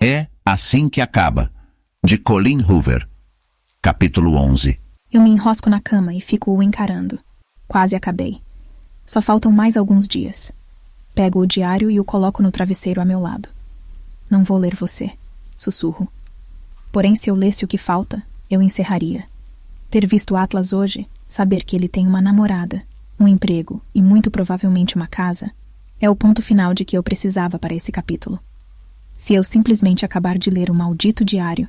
É assim que acaba, de Colleen Hoover. Capítulo 11. Eu me enrosco na cama e fico o encarando. Quase acabei. Só faltam mais alguns dias. Pego o diário e o coloco no travesseiro a meu lado. Não vou ler você, sussurro. Porém, se eu lesse o que falta, eu encerraria. Ter visto Atlas hoje, saber que ele tem uma namorada, um emprego e muito provavelmente uma casa, é o ponto final de que eu precisava para esse capítulo. Se eu simplesmente acabar de ler o maldito diário,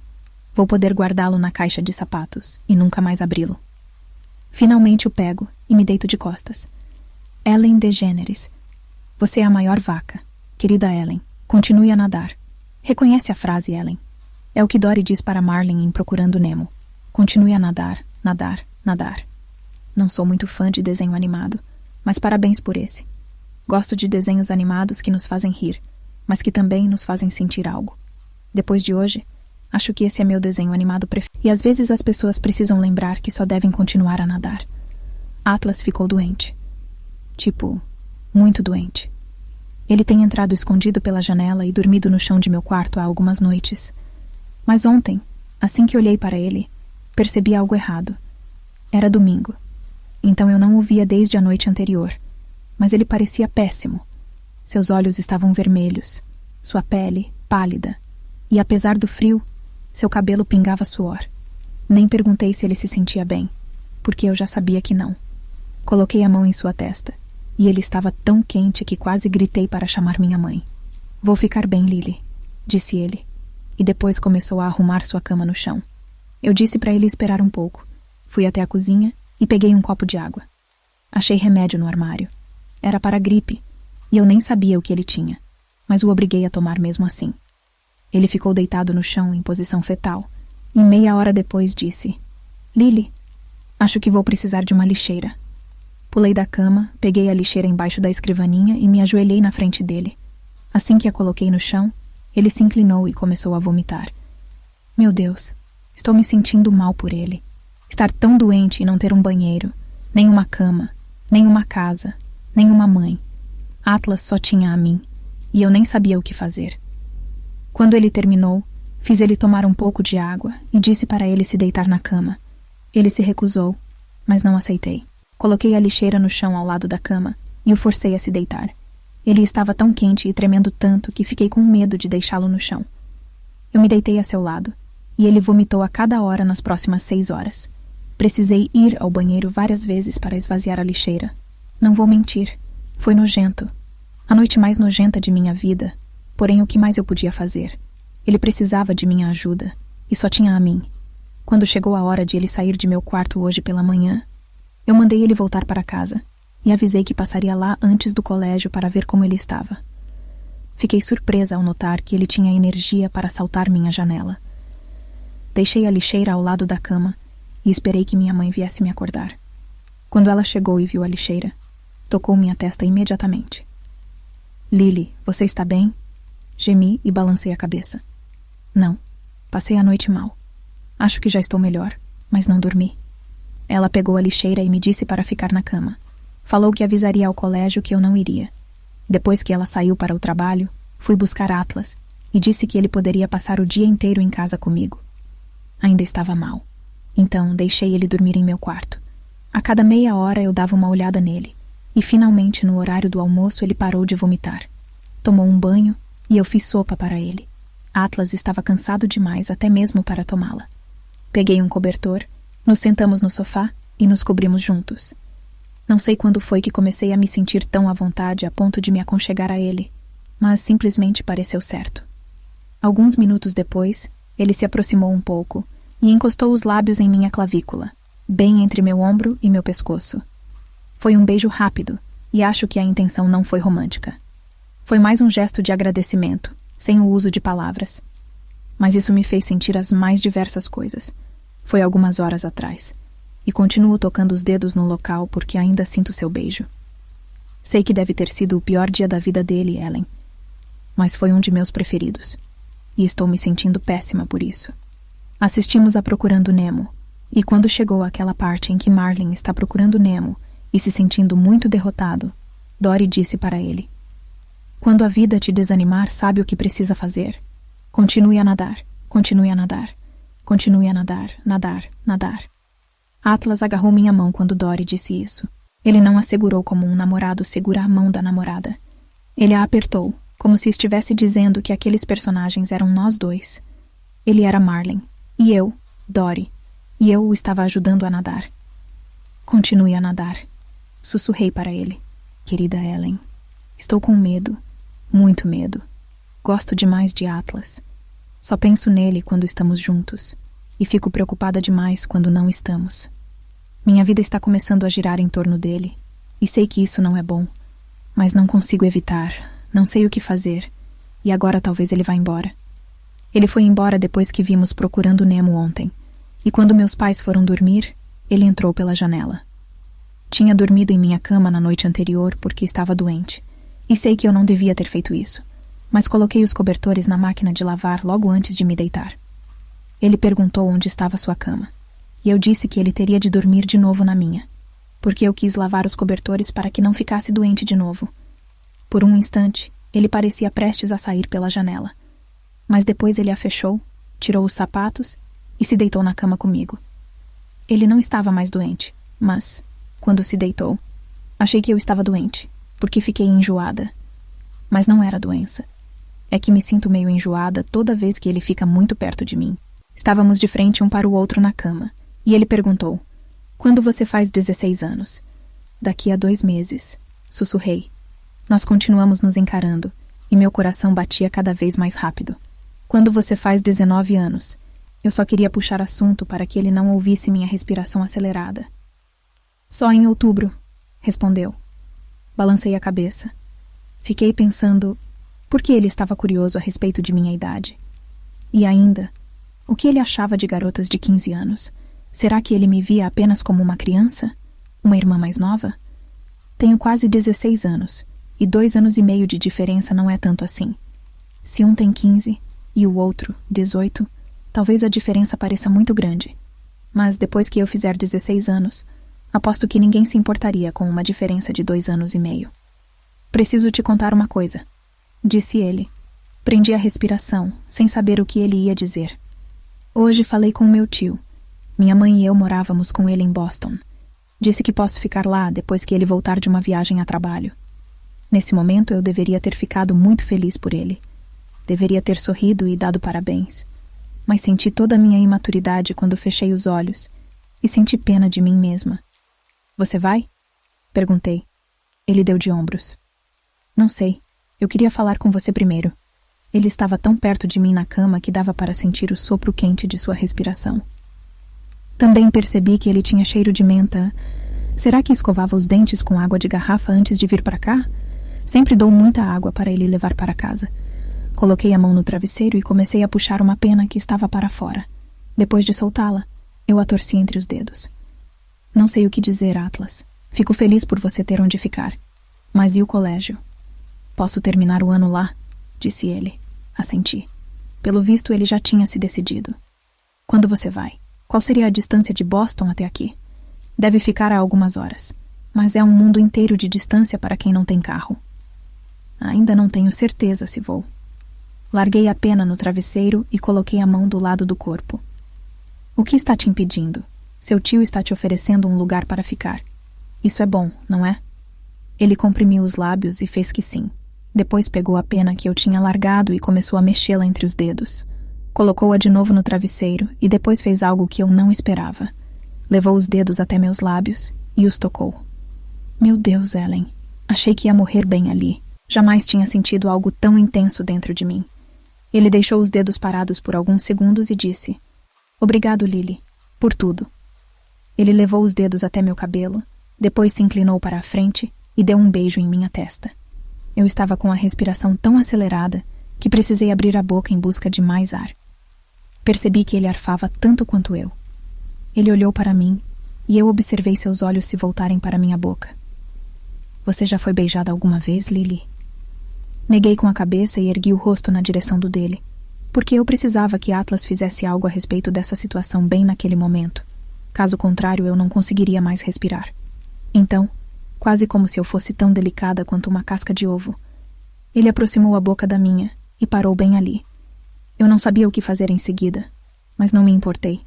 vou poder guardá-lo na caixa de sapatos e nunca mais abri-lo. Finalmente o pego e me deito de costas. Ellen DeGeneres. Você é a maior vaca. Querida Ellen, continue a nadar. Reconhece a frase, Ellen. É o que Dory diz para Marlin em Procurando Nemo. Continue a nadar, nadar, nadar. Não sou muito fã de desenho animado, mas parabéns por esse. Gosto de desenhos animados que nos fazem rir, mas que também nos fazem sentir algo. Depois de hoje, acho que esse é meu desenho animado preferido. E às vezes as pessoas precisam lembrar que só devem continuar a nadar. Atlas ficou doente. Tipo, muito doente. Ele tem entrado escondido pela janela e dormido no chão de meu quarto há algumas noites. Mas ontem, assim que olhei para ele, percebi algo errado. Era domingo. Então eu não o via desde a noite anterior. Mas ele parecia péssimo. Seus olhos estavam vermelhos, sua pele pálida, e apesar do frio, seu cabelo pingava suor. Nem perguntei se ele se sentia bem, porque eu já sabia que não. Coloquei a mão em sua testa, e ele estava tão quente que quase gritei para chamar minha mãe. Vou ficar bem, Lily, disse ele, e depois começou a arrumar sua cama no chão. Eu disse para ele esperar um pouco. Fui até a cozinha e peguei um copo de água. Achei remédio no armário. Era para gripe, e eu nem sabia o que ele tinha, mas o obriguei a tomar mesmo assim. Ele ficou deitado no chão em posição fetal, e meia hora depois disse: Lily, acho que vou precisar de uma lixeira. Pulei da cama, peguei a lixeira embaixo da escrivaninha e me ajoelhei na frente dele. Assim que a coloquei no chão, ele se inclinou e começou a vomitar. Meu Deus, estou me sentindo mal por ele. Estar tão doente e não ter um banheiro, nem uma cama, nem uma casa, nem uma mãe. Atlas só tinha a mim, e eu nem sabia o que fazer. Quando ele terminou, fiz ele tomar um pouco de água e disse para ele se deitar na cama. Ele se recusou, mas não aceitei. Coloquei a lixeira no chão ao lado da cama e o forcei a se deitar. Ele estava tão quente e tremendo tanto que fiquei com medo de deixá-lo no chão. Eu me deitei a seu lado, e ele vomitou a cada hora nas próximas 6 horas. Precisei ir ao banheiro várias vezes para esvaziar a lixeira. Não vou mentir, foi nojento. A noite mais nojenta de minha vida, porém o que mais eu podia fazer? Ele precisava de minha ajuda, e só tinha a mim. Quando chegou a hora de ele sair de meu quarto hoje pela manhã, eu mandei ele voltar para casa, e avisei que passaria lá antes do colégio para ver como ele estava. Fiquei surpresa ao notar que ele tinha energia para saltar minha janela. Deixei a lixeira ao lado da cama e esperei que minha mãe viesse me acordar. Quando ela chegou e viu a lixeira, tocou minha testa imediatamente. Lily, você está bem? Gemi e balancei a cabeça. Não, passei a noite mal. Acho que já estou melhor, mas não dormi. Ela pegou a lixeira e me disse para ficar na cama. Falou que avisaria ao colégio que eu não iria. Depois que ela saiu para o trabalho, fui buscar Atlas e disse que ele poderia passar o dia inteiro em casa comigo. Ainda estava mal, então deixei ele dormir em meu quarto. A cada meia hora eu dava uma olhada nele, e finalmente no horário do almoço ele parou de vomitar. Tomou um banho e eu fiz sopa para ele. Atlas estava cansado demais até mesmo para tomá-la. Peguei um cobertor, nos sentamos no sofá e nos cobrimos juntos. Não sei quando foi que comecei a me sentir tão à vontade a ponto de me aconchegar a ele, mas simplesmente pareceu certo. Alguns minutos depois, ele se aproximou um pouco e encostou os lábios em minha clavícula, bem entre meu ombro e meu pescoço. Foi um beijo rápido, e acho que a intenção não foi romântica. Foi mais um gesto de agradecimento, sem o uso de palavras. Mas isso me fez sentir as mais diversas coisas. Foi algumas horas atrás. E continuo tocando os dedos no local porque ainda sinto seu beijo. Sei que deve ter sido o pior dia da vida dele, Ellen. Mas foi um de meus preferidos. E estou me sentindo péssima por isso. Assistimos a Procurando Nemo. E quando chegou aquela parte em que Marlin está procurando Nemo e se sentindo muito derrotado, Dory disse para ele: Quando a vida te desanimar, sabe o que precisa fazer? Continue a nadar, continue a nadar, continue a nadar, nadar, nadar. Atlas agarrou minha mão quando Dory disse isso. Ele não a segurou como um namorado segura a mão da namorada. Ele a apertou, como se estivesse dizendo que aqueles personagens eram nós dois. Ele era Marlin, e eu, Dory, e eu o estava ajudando a nadar. Continue a nadar. Sussurrei para ele. Querida Ellen, estou com medo, muito medo. Gosto demais de Atlas. Só penso nele quando estamos juntos, e fico preocupada demais quando não estamos. Minha vida está começando a girar em torno dele, e sei que isso não é bom, mas não consigo evitar, não sei o que fazer, e agora talvez ele vá embora. Ele foi embora depois que vimos Procurando Nemo ontem, e quando meus pais foram dormir, ele entrou pela janela. Tinha dormido em minha cama na noite anterior porque estava doente, e sei que eu não devia ter feito isso, mas coloquei os cobertores na máquina de lavar logo antes de me deitar. Ele perguntou onde estava sua cama, e eu disse que ele teria de dormir de novo na minha, porque eu quis lavar os cobertores para que não ficasse doente de novo. Por um instante, ele parecia prestes a sair pela janela, mas depois ele a fechou, tirou os sapatos e se deitou na cama comigo. Ele não estava mais doente, mas, quando se deitou, achei que eu estava doente, porque fiquei enjoada. Mas não era doença. É que me sinto meio enjoada toda vez que ele fica muito perto de mim. Estávamos de frente um para o outro na cama, e ele perguntou: "Quando você faz 16 anos?" "Daqui a 2 meses", sussurrei. Nós continuamos nos encarando, e meu coração batia cada vez mais rápido. "Quando você faz 19 anos?" Eu só queria puxar assunto para que ele não ouvisse minha respiração acelerada. "Só em outubro", respondeu. Balancei a cabeça. Fiquei pensando por que ele estava curioso a respeito de minha idade. E ainda, o que ele achava de garotas de 15 anos? Será que ele me via apenas como uma criança? Uma irmã mais nova? Tenho quase 16 anos, e 2 anos e meio de diferença não é tanto assim. Se um tem 15 e o outro 18, talvez a diferença pareça muito grande. Mas depois que eu fizer 16 anos, aposto que ninguém se importaria com uma diferença de 2 anos e meio. "Preciso te contar uma coisa", disse ele. Prendi a respiração, sem saber o que ele ia dizer. "Hoje falei com meu tio. Minha mãe e eu morávamos com ele em Boston. Disse que posso ficar lá depois que ele voltar de uma viagem a trabalho. Nesse momento eu deveria ter ficado muito feliz por ele. Deveria ter sorrido e dado parabéns. Mas senti toda a minha imaturidade quando fechei os olhos e senti pena de mim mesma. "Você vai?" perguntei. Ele deu de ombros. "Não sei. Eu queria falar com você primeiro." Ele estava tão perto de mim na cama que dava para sentir o sopro quente de sua respiração. Também percebi que ele tinha cheiro de menta. Será que escovava os dentes com água de garrafa antes de vir para cá? Sempre dou muita água para ele levar para casa. Coloquei a mão no travesseiro e comecei a puxar uma pena que estava para fora. Depois de soltá-la, eu a torci entre os dedos. "Não sei o que dizer, Atlas. Fico feliz por você ter onde ficar. Mas e o colégio?" "Posso terminar o ano lá?" disse ele. Assenti. Pelo visto, ele já tinha se decidido. "Quando você vai? Qual seria a distância de Boston até aqui?" "Deve ficar a algumas horas. Mas é um mundo inteiro de distância para quem não tem carro." "Ainda não tenho certeza se vou." Larguei a pena no travesseiro e coloquei a mão do lado do corpo. "O que está te impedindo? Seu tio está te oferecendo um lugar para ficar. Isso é bom, não é?" Ele comprimiu os lábios e fez que sim. Depois pegou a pena que eu tinha largado e começou a mexê-la entre os dedos. Colocou-a de novo no travesseiro e depois fez algo que eu não esperava. Levou os dedos até meus lábios e os tocou. Meu Deus, Ellen. Achei que ia morrer bem ali. Jamais tinha sentido algo tão intenso dentro de mim. Ele deixou os dedos parados por alguns segundos e disse: "Obrigado, Lily, por tudo." Ele levou os dedos até meu cabelo, depois se inclinou para a frente e deu um beijo em minha testa. Eu estava com a respiração tão acelerada que precisei abrir a boca em busca de mais ar. Percebi que ele arfava tanto quanto eu. Ele olhou para mim e eu observei seus olhos se voltarem para minha boca. "Você já foi beijada alguma vez, Lily?" Neguei com a cabeça e ergui o rosto na direção do dele, porque eu precisava que Atlas fizesse algo a respeito dessa situação bem naquele momento. Caso contrário, eu não conseguiria mais respirar. Então, quase como se eu fosse tão delicada quanto uma casca de ovo, ele aproximou a boca da minha e parou bem ali. Eu não sabia o que fazer em seguida, mas não me importei.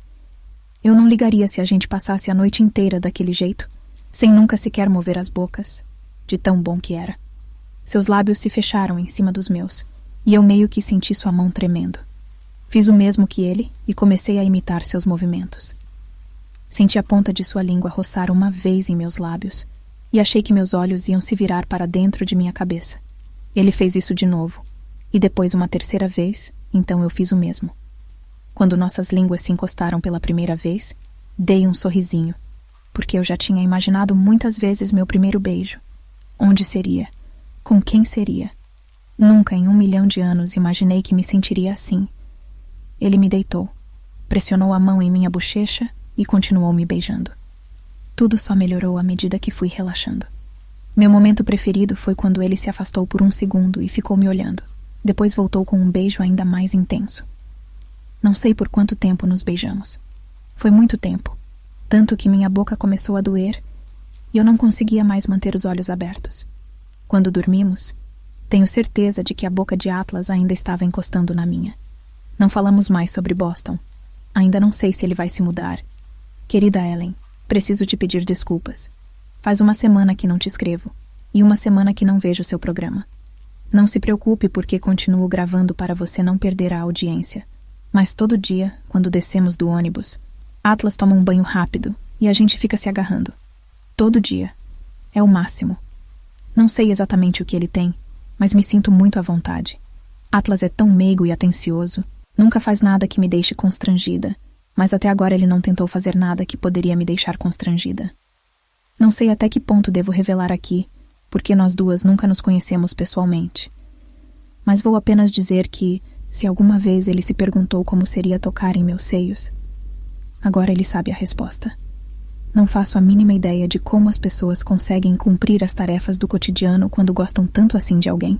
Eu não ligaria se a gente passasse a noite inteira daquele jeito, sem nunca sequer mover as bocas, de tão bom que era. Seus lábios se fecharam em cima dos meus, e eu meio que senti sua mão tremendo. Fiz o mesmo que ele e comecei a imitar seus movimentos. Senti a ponta de sua língua roçar uma vez em meus lábios, e achei que meus olhos iam se virar para dentro de minha cabeça. Ele fez isso de novo, e depois uma terceira vez, então eu fiz o mesmo. Quando nossas línguas se encostaram pela primeira vez, dei um sorrisinho, porque eu já tinha imaginado muitas vezes meu primeiro beijo. Onde seria? Com quem seria? Nunca em 1 milhão de anos imaginei que me sentiria assim. Ele me deitou, pressionou a mão em minha bochecha e continuou me beijando. Tudo só melhorou à medida que fui relaxando. Meu momento preferido foi quando ele se afastou por 1 segundo e ficou me olhando. Depois voltou com um beijo ainda mais intenso. Não sei por quanto tempo nos beijamos. Foi muito tempo, tanto que minha boca começou a doer e eu não conseguia mais manter os olhos abertos. Quando dormimos, tenho certeza de que a boca de Atlas ainda estava encostando na minha. Não falamos mais sobre Boston. Ainda não sei se ele vai se mudar. Querida Ellen, preciso te pedir desculpas. Faz 1 semana que não te escrevo e 1 semana que não vejo seu programa. Não se preocupe porque continuo gravando para você não perder a audiência. Mas todo dia, quando descemos do ônibus, Atlas toma um banho rápido e a gente fica se agarrando. Todo dia. É o máximo. Não sei exatamente o que ele tem, mas me sinto muito à vontade. Atlas é tão meigo e atencioso, nunca faz nada que me deixe constrangida, mas até agora ele não tentou fazer nada que poderia me deixar constrangida. Não sei até que ponto devo revelar aqui, porque nós duas nunca nos conhecemos pessoalmente. Mas vou apenas dizer que, se alguma vez ele se perguntou como seria tocar em meus seios, agora ele sabe a resposta. Não faço a mínima ideia de como as pessoas conseguem cumprir as tarefas do cotidiano quando gostam tanto assim de alguém.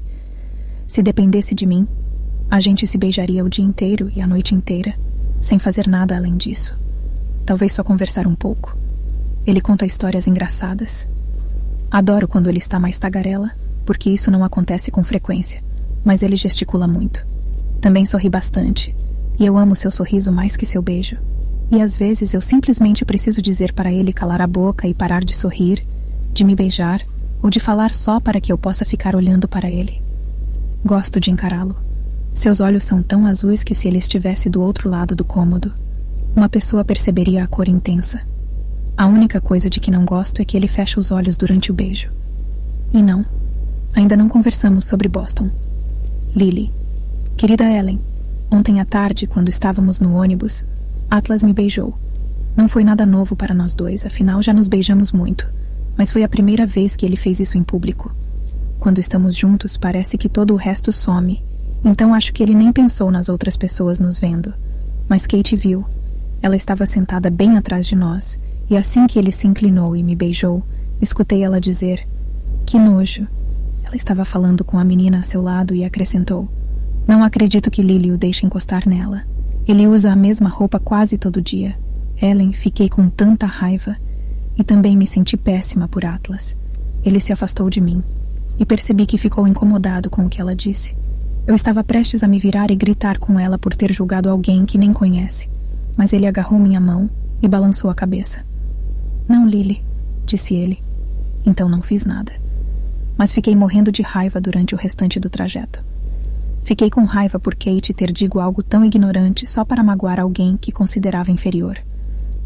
Se dependesse de mim, a gente se beijaria o dia inteiro e a noite inteira, sem fazer nada além disso. Talvez só conversar um pouco. Ele conta histórias engraçadas. Adoro quando ele está mais tagarela, porque isso não acontece com frequência, mas ele gesticula muito. Também sorri bastante, e eu amo seu sorriso mais que seu beijo. E às vezes eu simplesmente preciso dizer para ele calar a boca e parar de sorrir, de me beijar, ou de falar só para que eu possa ficar olhando para ele. Gosto de encará-lo. Seus olhos são tão azuis que se ele estivesse do outro lado do cômodo, uma pessoa perceberia a cor intensa. A única coisa de que não gosto é que ele fecha os olhos durante o beijo. E não, ainda não conversamos sobre Boston. Lily. Querida Ellen, ontem à tarde, quando estávamos no ônibus, Atlas me beijou. Não foi nada novo para nós dois, afinal já nos beijamos muito, mas foi a primeira vez que ele fez isso em público. Quando estamos juntos, parece que todo o resto some, então acho que ele nem pensou nas outras pessoas nos vendo. Mas Kate viu. Ela estava sentada bem atrás de nós, e assim que ele se inclinou e me beijou, escutei ela dizer: "Que nojo." Ela estava falando com a menina a seu lado e acrescentou: "Não acredito que Lily o deixe encostar nela. Ele usa a mesma roupa quase todo dia." Ellen, fiquei com tanta raiva. E também me senti péssima por Atlas. Ele se afastou de mim. E percebi que ficou incomodado com o que ela disse. Eu estava prestes a me virar e gritar com ela por ter julgado alguém que nem conhece. Mas ele agarrou minha mão e balançou a cabeça. "Não, Lily", disse ele. Então não fiz nada. Mas fiquei morrendo de raiva durante o restante do trajeto. Fiquei com raiva por Kate ter dito algo tão ignorante só para magoar alguém que considerava inferior.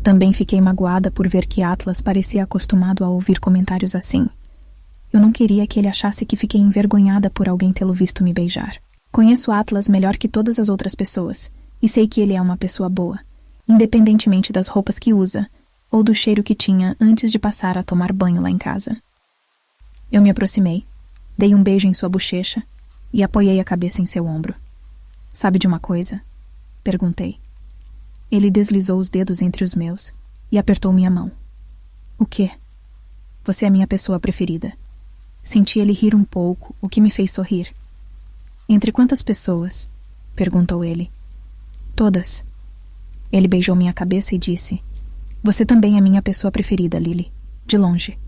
Também fiquei magoada por ver que Atlas parecia acostumado a ouvir comentários assim. Eu não queria que ele achasse que fiquei envergonhada por alguém tê-lo visto me beijar. Conheço Atlas melhor que todas as outras pessoas, e sei que ele é uma pessoa boa, independentemente das roupas que usa, ou do cheiro que tinha antes de passar a tomar banho lá em casa. Eu me aproximei, dei um beijo em sua bochecha e apoiei a cabeça em seu ombro. "Sabe de uma coisa?" perguntei. Ele deslizou os dedos entre os meus e apertou minha mão. "O quê?" "Você é minha pessoa preferida." Senti ele rir um pouco, o que me fez sorrir. "Entre quantas pessoas?" perguntou ele. "Todas." Ele beijou minha cabeça e disse: "Você também é minha pessoa preferida, Lily. De longe."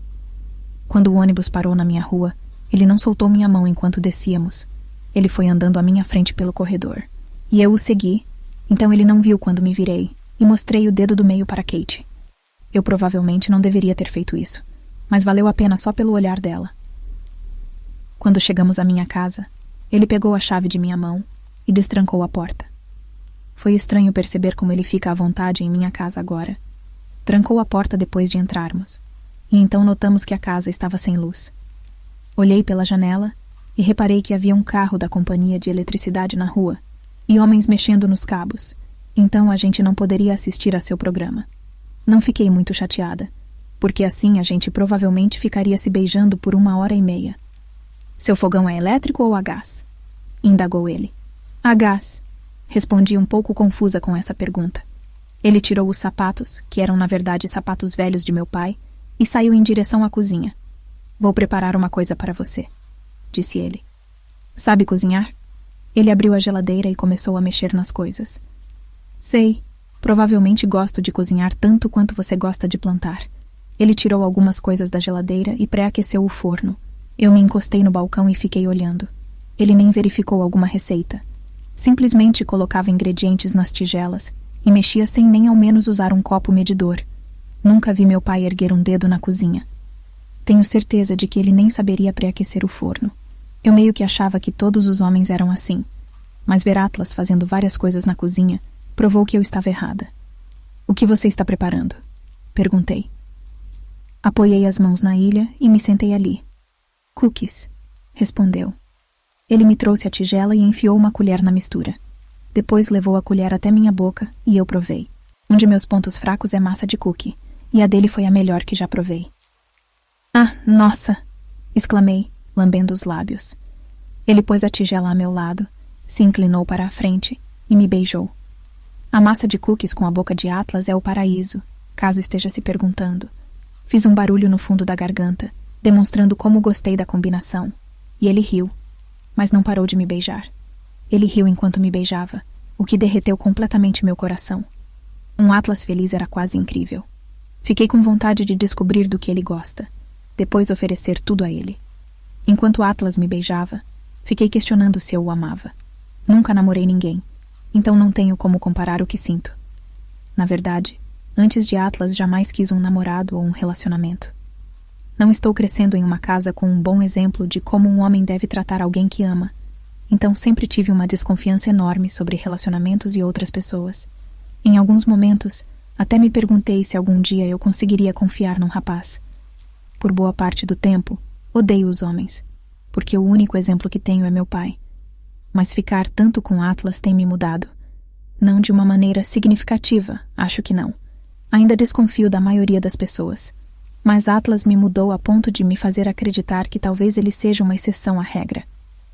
Quando o ônibus parou na minha rua, ele não soltou minha mão enquanto descíamos. Ele foi andando à minha frente pelo corredor. E eu o segui, então ele não viu quando me virei e mostrei o dedo do meio para Kate. Eu provavelmente não deveria ter feito isso, mas valeu a pena só pelo olhar dela. Quando chegamos à minha casa, ele pegou a chave de minha mão e destrancou a porta. Foi estranho perceber como ele fica à vontade em minha casa agora. Trancou a porta depois de entrarmos, e então notamos que a casa estava sem luz. Olhei pela janela e reparei que havia um carro da companhia de eletricidade na rua e homens mexendo nos cabos, então a gente não poderia assistir a seu programa. Não fiquei muito chateada, porque assim a gente provavelmente ficaria se beijando por 1h30. Seu fogão é elétrico ou a gás? Indagou ele. A gás. Respondi um pouco confusa com essa pergunta. Ele tirou os sapatos, que eram na verdade sapatos velhos de meu pai, e saiu em direção à cozinha. Vou preparar uma coisa para você, disse ele. Sabe cozinhar? Ele abriu a geladeira e começou a mexer nas coisas. Sei. Provavelmente gosto de cozinhar tanto quanto você gosta de plantar. Ele tirou algumas coisas da geladeira e pré-aqueceu o forno. Eu me encostei no balcão e fiquei olhando. Ele nem verificou alguma receita. Simplesmente colocava ingredientes nas tigelas e mexia sem nem ao menos usar um copo medidor. Nunca vi meu pai erguer um dedo na cozinha. Tenho certeza de que ele nem saberia pré-aquecer o forno. Eu meio que achava que todos os homens eram assim. Mas ver Atlas fazendo várias coisas na cozinha provou que eu estava errada. O que você está preparando? Perguntei. Apoiei as mãos na ilha e me sentei ali. Cookies, respondeu. Ele me trouxe a tigela e enfiou uma colher na mistura. Depois levou a colher até minha boca e eu provei. Um de meus pontos fracos é massa de cookie, e a dele foi a melhor que já provei. Ah, nossa! Exclamei, lambendo os lábios. Ele pôs a tigela a meu lado, se inclinou para a frente e me beijou. A massa de cookies com a boca de Atlas é o paraíso, caso esteja se perguntando. Fiz um barulho no fundo da garganta, demonstrando como gostei da combinação, e ele riu, mas não parou de me beijar. Ele riu enquanto me beijava, o que derreteu completamente meu coração. Um Atlas feliz era quase incrível. Fiquei com vontade de descobrir do que ele gosta, depois oferecer tudo a ele. Enquanto Atlas me beijava, fiquei questionando se eu o amava. Nunca namorei ninguém, então não tenho como comparar o que sinto. Na verdade, antes de Atlas jamais quis um namorado ou um relacionamento. Não estou crescendo em uma casa com um bom exemplo de como um homem deve tratar alguém que ama, então sempre tive uma desconfiança enorme sobre relacionamentos e outras pessoas. Em alguns momentos, até me perguntei se algum dia eu conseguiria confiar num rapaz. Por boa parte do tempo, odeio os homens, porque o único exemplo que tenho é meu pai. Mas ficar tanto com Atlas tem me mudado. Não de uma maneira significativa, acho que não. Ainda desconfio da maioria das pessoas. Mas Atlas me mudou a ponto de me fazer acreditar que talvez ele seja uma exceção à regra.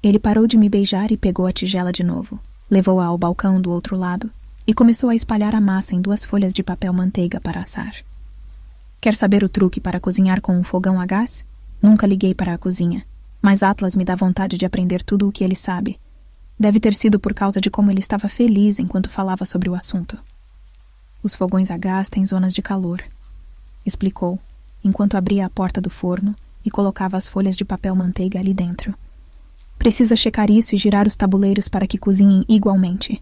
Ele parou de me beijar e pegou a tigela de novo. Levou-a ao balcão do outro lado e começou a espalhar a massa em 2 folhas de papel manteiga para assar. Quer saber o truque para cozinhar com um fogão a gás? Nunca liguei para a cozinha, mas Atlas me dá vontade de aprender tudo o que ele sabe. Deve ter sido por causa de como ele estava feliz enquanto falava sobre o assunto. Os fogões a gás têm zonas de calor, explicou, enquanto abria a porta do forno e colocava as folhas de papel manteiga ali dentro. Precisa checar isso e girar os tabuleiros para que cozinhem igualmente.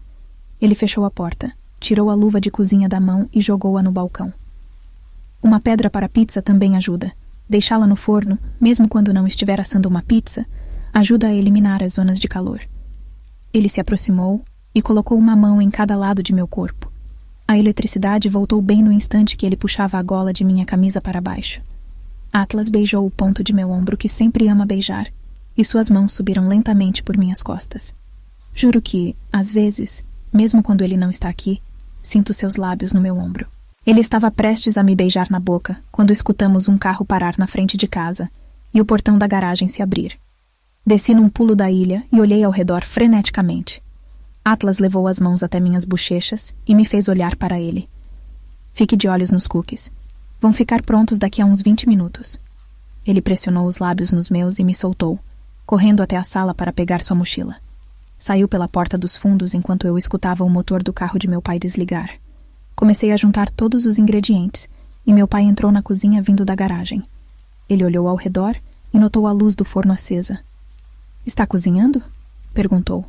Ele fechou a porta, tirou a luva de cozinha da mão e jogou-a no balcão. Uma pedra para pizza também ajuda. Deixá-la no forno, mesmo quando não estiver assando uma pizza, ajuda a eliminar as zonas de calor. Ele se aproximou e colocou uma mão em cada lado de meu corpo. A eletricidade voltou bem no instante que ele puxava a gola de minha camisa para baixo. Atlas beijou o ponto de meu ombro que sempre ama beijar, e suas mãos subiram lentamente por minhas costas. Juro que, às vezes, mesmo quando ele não está aqui, sinto seus lábios no meu ombro. Ele estava prestes a me beijar na boca quando escutamos um carro parar na frente de casa e o portão da garagem se abrir. Desci num pulo da ilha e olhei ao redor freneticamente. Atlas levou as mãos até minhas bochechas e me fez olhar para ele. Fique de olhos nos cookies. Vão ficar prontos daqui a uns 20 minutos. Ele pressionou os lábios nos meus e me soltou, correndo até a sala para pegar sua mochila. Saiu pela porta dos fundos enquanto eu escutava o motor do carro de meu pai desligar. Comecei a juntar todos os ingredientes e meu pai entrou na cozinha vindo da garagem. Ele olhou ao redor e notou a luz do forno acesa. — Está cozinhando? — perguntou.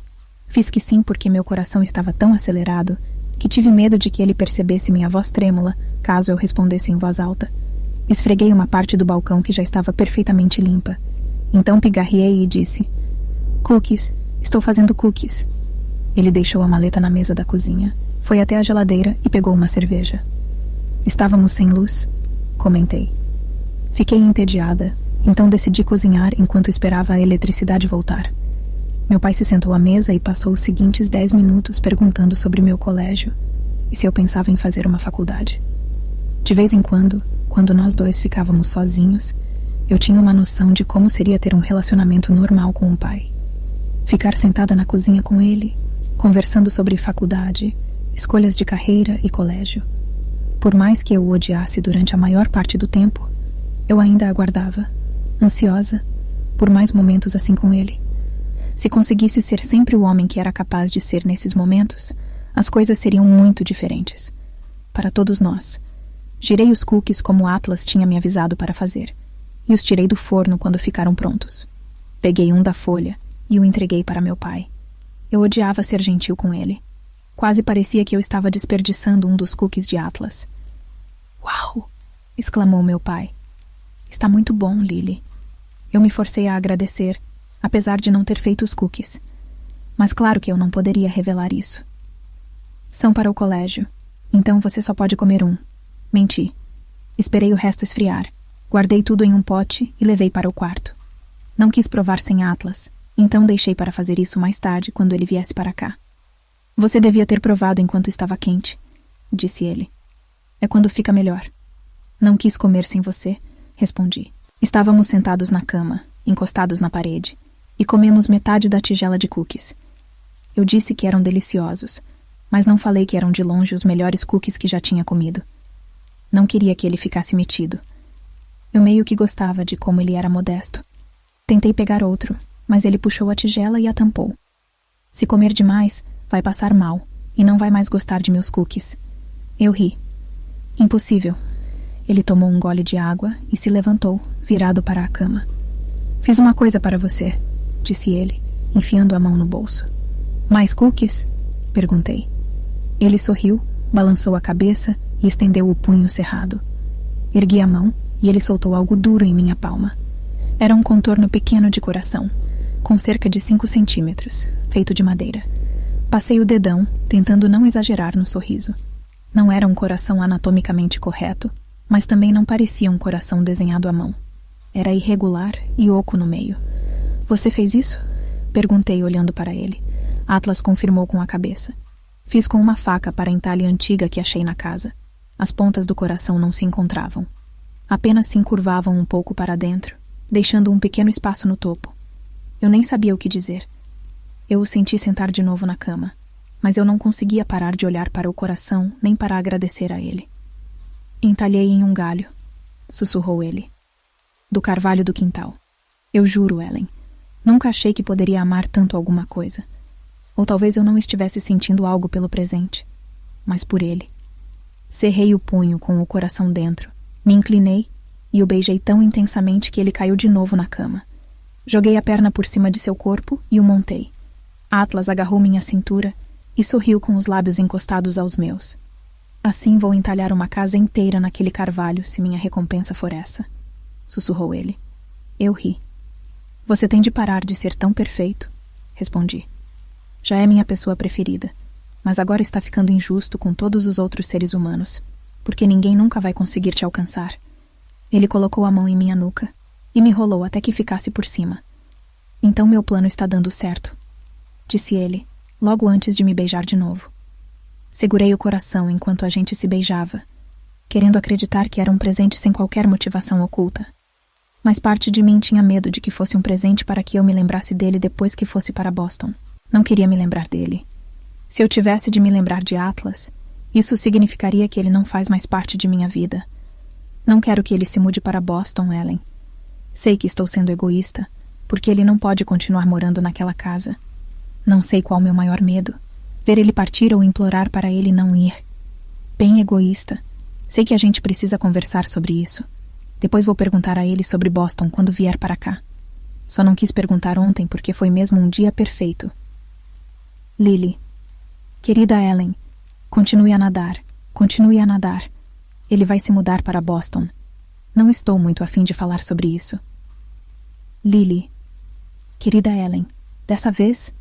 Fiz que sim porque meu coração estava tão acelerado que tive medo de que ele percebesse minha voz trêmula caso eu respondesse em voz alta. Esfreguei uma parte do balcão que já estava perfeitamente limpa. Então pigarreei e disse: "Cookies, estou fazendo cookies." Ele deixou a maleta na mesa da cozinha, foi até a geladeira e pegou uma cerveja. "Estávamos sem luz", comentei. Fiquei entediada, então decidi cozinhar enquanto esperava a eletricidade voltar. Meu pai se sentou à mesa e passou os seguintes 10 minutos perguntando sobre meu colégio e se eu pensava em fazer uma faculdade. De vez em quando nós dois ficávamos sozinhos, eu tinha uma noção de como seria ter um relacionamento normal com o pai. Ficar sentada na cozinha com ele, conversando sobre faculdade, escolhas de carreira e colégio. Por mais que eu o odiasse durante a maior parte do tempo, eu ainda aguardava, ansiosa, por mais momentos assim com ele. Se conseguisse ser sempre o homem que era capaz de ser nesses momentos, as coisas seriam muito diferentes. Para todos nós. Girei os cookies como Atlas tinha me avisado para fazer, e os tirei do forno quando ficaram prontos. Peguei um da folha e o entreguei para meu pai. Eu odiava ser gentil com ele. Quase parecia que eu estava desperdiçando um dos cookies de Atlas. "Uau!" exclamou meu pai. "Está muito bom, Lily." Eu me forcei a agradecer, apesar de não ter feito os cookies. Mas claro que eu não poderia revelar isso. "São para o colégio, então você só pode comer um." Menti. Esperei o resto esfriar. Guardei tudo em um pote e levei para o quarto. Não quis provar sem Atlas, então deixei para fazer isso mais tarde, quando ele viesse para cá. "Você devia ter provado enquanto estava quente", disse ele. "É quando fica melhor." "Não quis comer sem você", respondi. Estávamos sentados na cama, encostados na parede, e comemos metade da tigela de cookies. Eu disse que eram deliciosos, mas não falei que eram de longe os melhores cookies que já tinha comido. Não queria que ele ficasse metido. Eu meio que gostava de como ele era modesto. Tentei pegar outro, mas ele puxou a tigela e a tampou. "Se comer demais, vai passar mal e não vai mais gostar de meus cookies." Eu ri. "Impossível." Ele tomou um gole de água e se levantou, virado para a cama. "Fiz uma coisa para você", disse ele, enfiando a mão no bolso. "Mais cookies?" perguntei. Ele sorriu, balançou a cabeça e estendeu o punho cerrado. Ergui a mão e ele soltou algo duro em minha palma. Era um contorno pequeno de coração, com cerca de 5 centímetros, feito de madeira. Passei o dedão, tentando não exagerar no sorriso. Não era um coração anatomicamente correto, mas também não parecia um coração desenhado à mão. Era irregular e oco no meio. "Você fez isso?" perguntei olhando para ele. Atlas confirmou com a cabeça. "Fiz com uma faca para a entalhe antiga que achei na casa. As pontas do coração não se encontravam. Apenas se encurvavam um pouco para dentro, deixando um pequeno espaço no topo. Eu nem sabia o que dizer. Eu o senti sentar de novo na cama, mas eu não conseguia parar de olhar para o coração nem para agradecer a ele. "Entalhei em um galho", sussurrou ele. "Do carvalho do quintal. Eu juro, Ellen, nunca achei que poderia amar tanto alguma coisa. Ou talvez eu não estivesse sentindo algo pelo presente, mas por ele." Cerrei o punho com o coração dentro, me inclinei e o beijei tão intensamente que ele caiu de novo na cama. Joguei a perna por cima de seu corpo e o montei. Atlas agarrou minha cintura e sorriu com os lábios encostados aos meus. "Assim vou entalhar uma casa inteira naquele carvalho se minha recompensa for essa", sussurrou ele. Eu ri. "Você tem de parar de ser tão perfeito", respondi. "Já é minha pessoa preferida, mas agora está ficando injusto com todos os outros seres humanos, porque ninguém nunca vai conseguir te alcançar." Ele colocou a mão em minha nuca e me rolou até que ficasse por cima. "Então meu plano está dando certo", disse ele, logo antes de me beijar de novo. Segurei o coração enquanto a gente se beijava, querendo acreditar que era um presente sem qualquer motivação oculta. Mas parte de mim tinha medo de que fosse um presente para que eu me lembrasse dele depois que fosse para Boston. Não queria me lembrar dele. Se eu tivesse de me lembrar de Atlas, isso significaria que ele não faz mais parte de minha vida. Não quero que ele se mude para Boston, Ellen. Sei que estou sendo egoísta, porque ele não pode continuar morando naquela casa. Não sei qual meu maior medo. Ver ele partir ou implorar para ele não ir. Bem egoísta. Sei que a gente precisa conversar sobre isso. Depois vou perguntar a ele sobre Boston quando vier para cá. Só não quis perguntar ontem porque foi mesmo um dia perfeito. Lily. Querida Ellen, continue a nadar. Continue a nadar. Ele vai se mudar para Boston. Não estou muito afim de falar sobre isso. Lily. Querida Ellen, dessa vez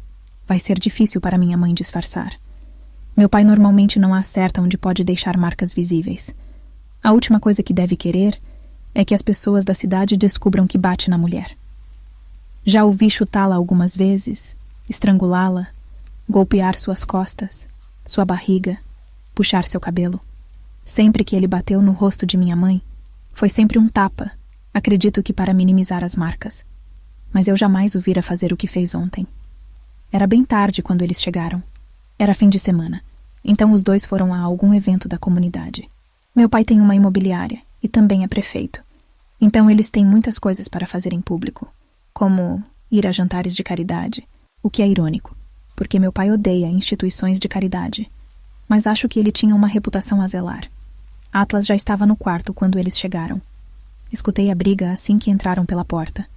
vai ser difícil para minha mãe disfarçar. Meu pai normalmente não acerta onde pode deixar marcas visíveis. A última coisa que deve querer é que as pessoas da cidade descubram que bate na mulher. Já o vi chutá-la algumas vezes, estrangulá-la, golpear suas costas, sua barriga, puxar seu cabelo. Sempre que ele bateu no rosto de minha mãe, foi sempre um tapa, acredito que para minimizar as marcas. Mas eu jamais o vira fazer o que fez ontem. Era bem tarde quando eles chegaram. Era fim de semana, então os dois foram a algum evento da comunidade. Meu pai tem uma imobiliária e também é prefeito. Então eles têm muitas coisas para fazer em público, como ir a jantares de caridade, o que é irônico, porque meu pai odeia instituições de caridade. Mas acho que ele tinha uma reputação a zelar. Atlas já estava no quarto quando eles chegaram. Escutei a briga assim que entraram pela porta.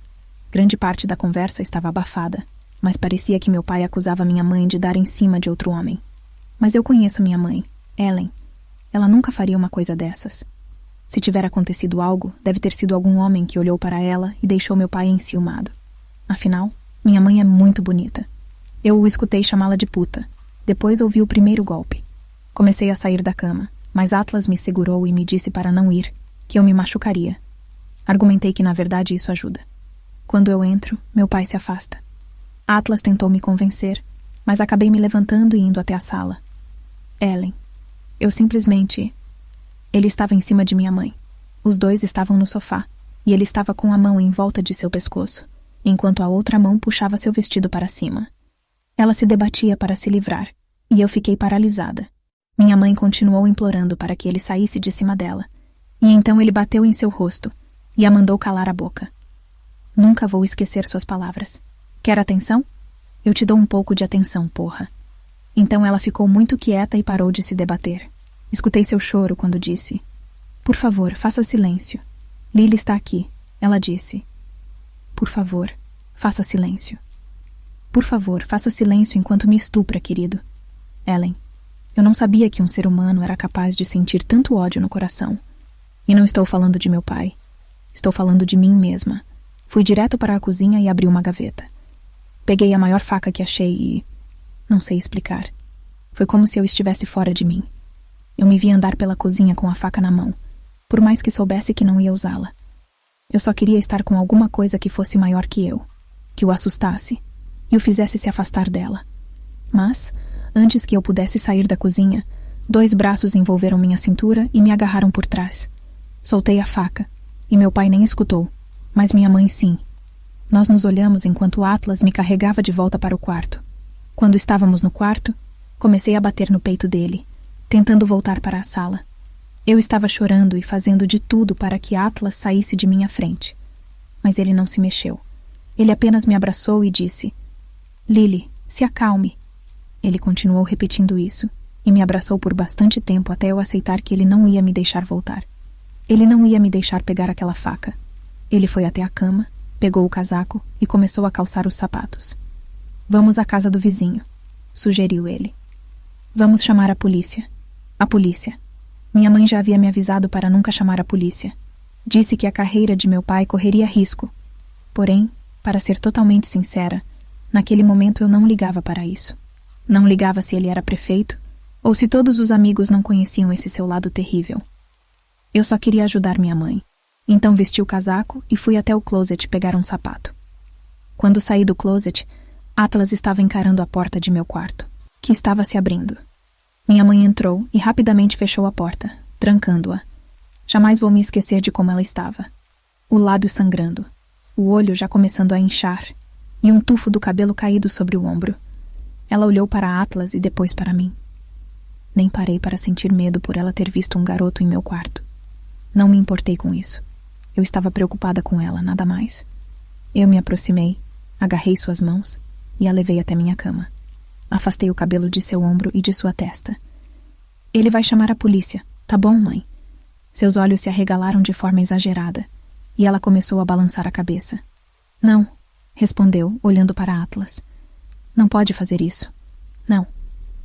Grande parte da conversa estava abafada, mas parecia que meu pai acusava minha mãe de dar em cima de outro homem. Mas eu conheço minha mãe, Ellen. Ela nunca faria uma coisa dessas. Se tiver acontecido algo, deve ter sido algum homem que olhou para ela e deixou meu pai enciumado. Afinal, minha mãe é muito bonita. Eu o escutei chamá-la de puta. Depois ouvi o primeiro golpe. Comecei a sair da cama, mas Atlas me segurou e me disse para não ir, que eu me machucaria. Argumentei que na verdade isso ajuda. Quando eu entro, meu pai se afasta. Atlas tentou me convencer, mas acabei me levantando e indo até a sala. Ellen. Eu simplesmente... Ele estava em cima de minha mãe. Os dois estavam no sofá, e ele estava com a mão em volta de seu pescoço, enquanto a outra mão puxava seu vestido para cima. Ela se debatia para se livrar, e eu fiquei paralisada. Minha mãe continuou implorando para que ele saísse de cima dela, e então ele bateu em seu rosto, e a mandou calar a boca. Nunca vou esquecer suas palavras. Quer atenção? Eu te dou um pouco de atenção, porra. Então ela ficou muito quieta e parou de se debater. Escutei seu choro quando disse: Por favor, faça silêncio. Lily está aqui, ela disse. Por favor, faça silêncio. Por favor, faça silêncio enquanto me estupra, querido. Ellen, eu não sabia que um ser humano era capaz de sentir tanto ódio no coração. E não estou falando de meu pai. Estou falando de mim mesma. Fui direto para a cozinha e abri uma gaveta. Peguei a maior faca que achei e... Não sei explicar. Foi como se eu estivesse fora de mim. Eu me vi andar pela cozinha com a faca na mão, por mais que soubesse que não ia usá-la. Eu só queria estar com alguma coisa que fosse maior que eu, que o assustasse e o fizesse se afastar dela. Mas, antes que eu pudesse sair da cozinha, 2 braços envolveram minha cintura e me agarraram por trás. Soltei a faca, e meu pai nem escutou, mas minha mãe sim. Nós nos olhamos enquanto Atlas me carregava de volta para o quarto. Quando estávamos no quarto, comecei a bater no peito dele, tentando voltar para a sala. Eu estava chorando e fazendo de tudo para que Atlas saísse de minha frente. Mas ele não se mexeu. Ele apenas me abraçou e disse: Lily, se acalme. Ele continuou repetindo isso, e me abraçou por bastante tempo até eu aceitar que ele não ia me deixar voltar. Ele não ia me deixar pegar aquela faca. Ele foi até a cama, pegou o casaco e começou a calçar os sapatos. Vamos à casa do vizinho, sugeriu ele. Vamos chamar a polícia. A polícia. Minha mãe já havia me avisado para nunca chamar a polícia. Disse que a carreira de meu pai correria risco. Porém, para ser totalmente sincera, naquele momento eu não ligava para isso. Não ligava se ele era prefeito ou se todos os amigos não conheciam esse seu lado terrível. Eu só queria ajudar minha mãe. Então vesti o casaco e fui até o closet pegar um sapato. Quando saí do closet, Atlas estava encarando a porta de meu quarto, que estava se abrindo. Minha mãe entrou e rapidamente fechou a porta, trancando-a. Jamais vou me esquecer de como ela estava. O lábio sangrando, o olho já começando a inchar e um tufo do cabelo caído sobre o ombro. Ela olhou para Atlas e depois para mim. Nem parei para sentir medo por ela ter visto um garoto em meu quarto. Não me importei com isso. Eu estava preocupada com ela, nada mais. Eu me aproximei, agarrei suas mãos e a levei até minha cama. Afastei o cabelo de seu ombro e de sua testa. Ele vai chamar a polícia, tá bom, mãe? Seus olhos se arregalaram de forma exagerada e ela começou a balançar a cabeça. Não, respondeu, olhando para Atlas. Não pode fazer isso. Não.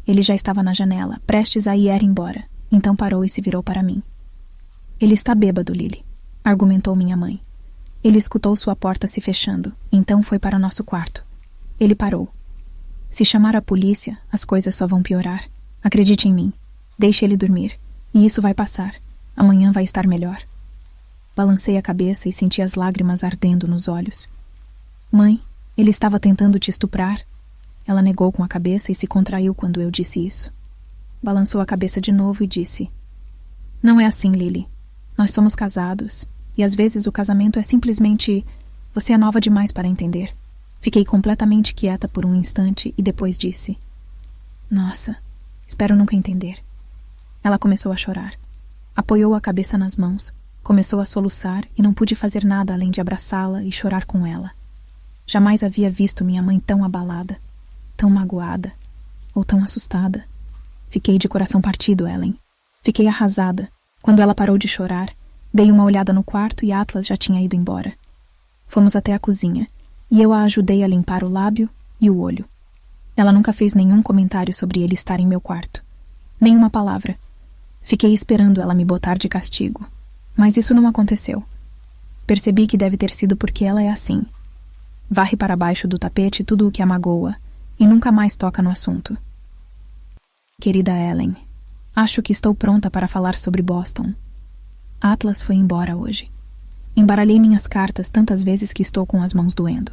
Ele já estava na janela, prestes a ir embora. Então parou e se virou para mim. Ele está bêbado, Lily, argumentou minha mãe. Ele escutou sua porta se fechando, então foi para nosso quarto. Ele parou. Se chamar a polícia, as coisas só vão piorar. Acredite em mim. Deixe ele dormir. E isso vai passar. Amanhã vai estar melhor. Balancei a cabeça e senti as lágrimas ardendo nos olhos. Mãe, ele estava tentando te estuprar? Ela negou com a cabeça e se contraiu quando eu disse isso. Balançou a cabeça de novo e disse: Não é assim, Lily. Nós somos casados, e às vezes o casamento é simplesmente... Você é nova demais para entender. Fiquei completamente quieta por um instante e depois disse: Nossa, espero nunca entender. Ela começou a chorar. Apoiou a cabeça nas mãos, começou a soluçar e não pude fazer nada além de abraçá-la e chorar com ela. Jamais havia visto minha mãe tão abalada, tão magoada ou tão assustada. Fiquei de coração partido, Ellen. Fiquei arrasada. Quando ela parou de chorar, dei uma olhada no quarto e Atlas já tinha ido embora. Fomos até a cozinha e eu a ajudei a limpar o lábio e o olho. Ela nunca fez nenhum comentário sobre ele estar em meu quarto. Nenhuma palavra. Fiquei esperando ela me botar de castigo. Mas isso não aconteceu. Percebi que deve ter sido porque ela é assim. Varre para baixo do tapete tudo o que a magoa e nunca mais toca no assunto. Querida Ellen, acho que estou pronta para falar sobre Boston. Atlas foi embora hoje. Embaralhei minhas cartas tantas vezes que estou com as mãos doendo.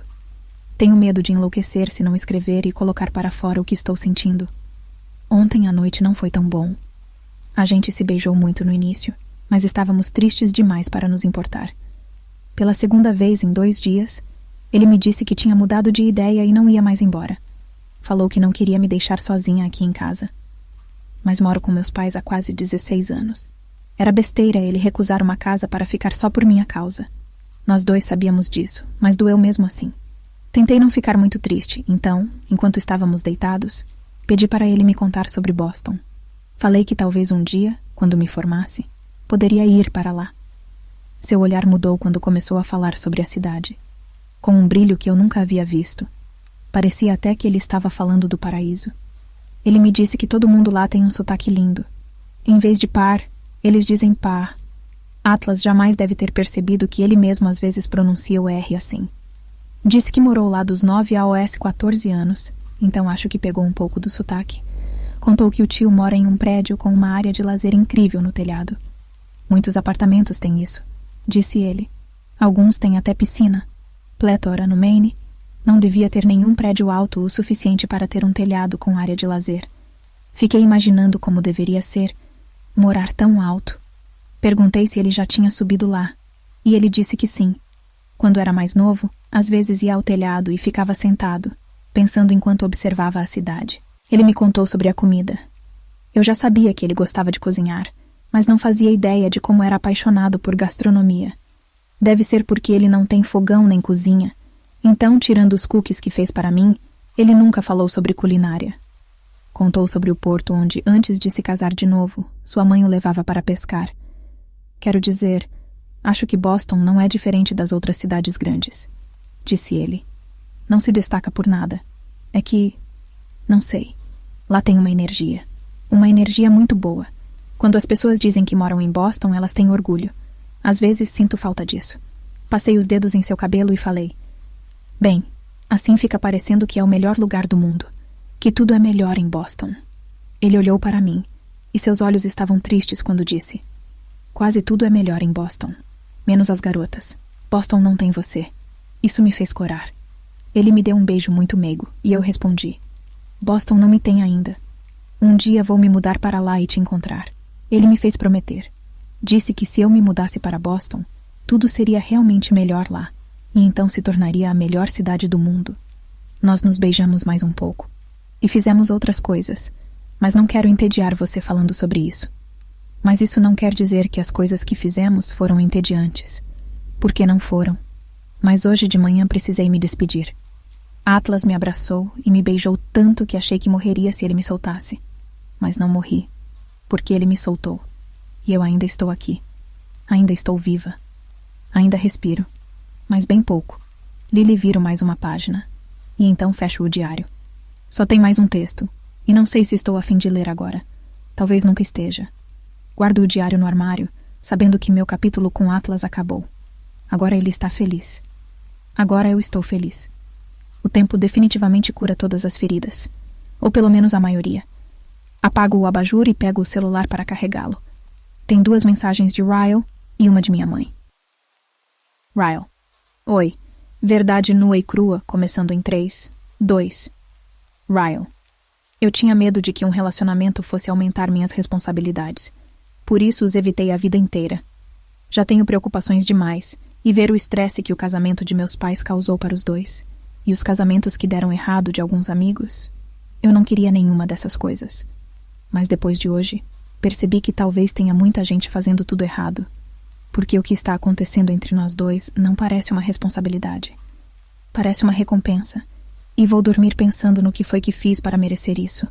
Tenho medo de enlouquecer se não escrever e colocar para fora o que estou sentindo. Ontem à noite não foi tão bom. A gente se beijou muito no início, mas estávamos tristes demais para nos importar. Pela segunda vez em 2 dias, ele me disse que tinha mudado de ideia e não ia mais embora. Falou que não queria me deixar sozinha aqui em casa. Mas moro com meus pais há quase 16 anos. Era besteira ele recusar uma casa para ficar só por minha causa. Nós 2 sabíamos disso, mas doeu mesmo assim. Tentei não ficar muito triste, então, enquanto estávamos deitados, pedi para ele me contar sobre Boston. Falei que talvez um dia, quando me formasse, poderia ir para lá. Seu olhar mudou quando começou a falar sobre a cidade, com um brilho que eu nunca havia visto. Parecia até que ele estava falando do paraíso. Ele me disse que todo mundo lá tem um sotaque lindo. Em vez de par, eles dizem pá. Atlas jamais deve ter percebido que ele mesmo às vezes pronuncia o R assim. Disse que morou lá dos 9 aos 14 anos, então acho que pegou um pouco do sotaque. Contou que o tio mora em um prédio com uma área de lazer incrível no telhado. Muitos apartamentos têm isso, disse ele. Alguns têm até piscina. Plétora, no Maine, não devia ter nenhum prédio alto o suficiente para ter um telhado com área de lazer. Fiquei imaginando como deveria ser morar tão alto. Perguntei se ele já tinha subido lá, e ele disse que sim. Quando era mais novo, às vezes ia ao telhado e ficava sentado, pensando enquanto observava a cidade. Ele me contou sobre a comida. Eu já sabia que ele gostava de cozinhar, mas não fazia ideia de como era apaixonado por gastronomia. Deve ser porque ele não tem fogão nem cozinha. Então, tirando os cookies que fez para mim, ele nunca falou sobre culinária. Contou sobre o porto onde, antes de se casar de novo, sua mãe o levava para pescar. Quero dizer, acho que Boston não é diferente das outras cidades grandes, disse ele. Não se destaca por nada. É que, não sei, lá tem uma energia muito boa. Quando as pessoas dizem que moram em Boston, elas têm orgulho. Às vezes sinto falta disso. Passei os dedos em seu cabelo e falei: Bem, assim fica parecendo que é o melhor lugar do mundo. Que tudo é melhor em Boston. Ele olhou para mim, e seus olhos estavam tristes quando disse: Quase tudo é melhor em Boston. Menos as garotas. Boston não tem você. Isso me fez corar. Ele me deu um beijo muito meigo, e eu respondi: Boston não me tem ainda. Um dia vou me mudar para lá e te encontrar. Ele me fez prometer. Disse que se eu me mudasse para Boston, tudo seria realmente melhor lá, e então se tornaria a melhor cidade do mundo. Nós nos beijamos mais um pouco. E fizemos outras coisas, mas não quero entediar você falando sobre isso. Mas isso não quer dizer que as coisas que fizemos foram entediantes. Porque não foram. Mas hoje de manhã precisei me despedir. Atlas me abraçou e me beijou tanto que achei que morreria se ele me soltasse. Mas não morri, porque ele me soltou. E eu ainda estou aqui. Ainda estou viva. Ainda respiro. Mas bem pouco. Lily viro mais uma página. E então fecho o diário. Só tem mais um texto. E não sei se estou a fim de ler agora. Talvez nunca esteja. Guardo o diário no armário, sabendo que meu capítulo com Atlas acabou. Agora ele está feliz. Agora eu estou feliz. O tempo definitivamente cura todas as feridas. Ou pelo menos a maioria. Apago o abajur e pego o celular para carregá-lo. Tem 2 mensagens de Ryle e uma de minha mãe. Ryle. Oi. Verdade nua e crua, começando em 3, 2. Ryle. Eu tinha medo de que um relacionamento fosse aumentar minhas responsabilidades. Por isso os evitei a vida inteira. Já tenho preocupações demais, e ver o estresse que o casamento de meus pais causou para os 2, e os casamentos que deram errado de alguns amigos, eu não queria nenhuma dessas coisas. Mas depois de hoje, percebi que talvez tenha muita gente fazendo tudo errado, porque o que está acontecendo entre nós 2 não parece uma responsabilidade. Parece uma recompensa, e vou dormir pensando no que foi que fiz para merecer isso.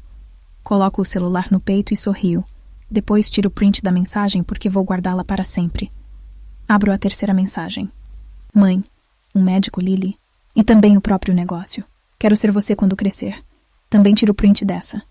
Coloco o celular no peito e sorrio. Depois tiro o print da mensagem porque vou guardá-la para sempre. Abro a 3ª mensagem. Mãe, um médico Lily, e também o próprio negócio. Quero ser você quando crescer. Também tiro o print dessa.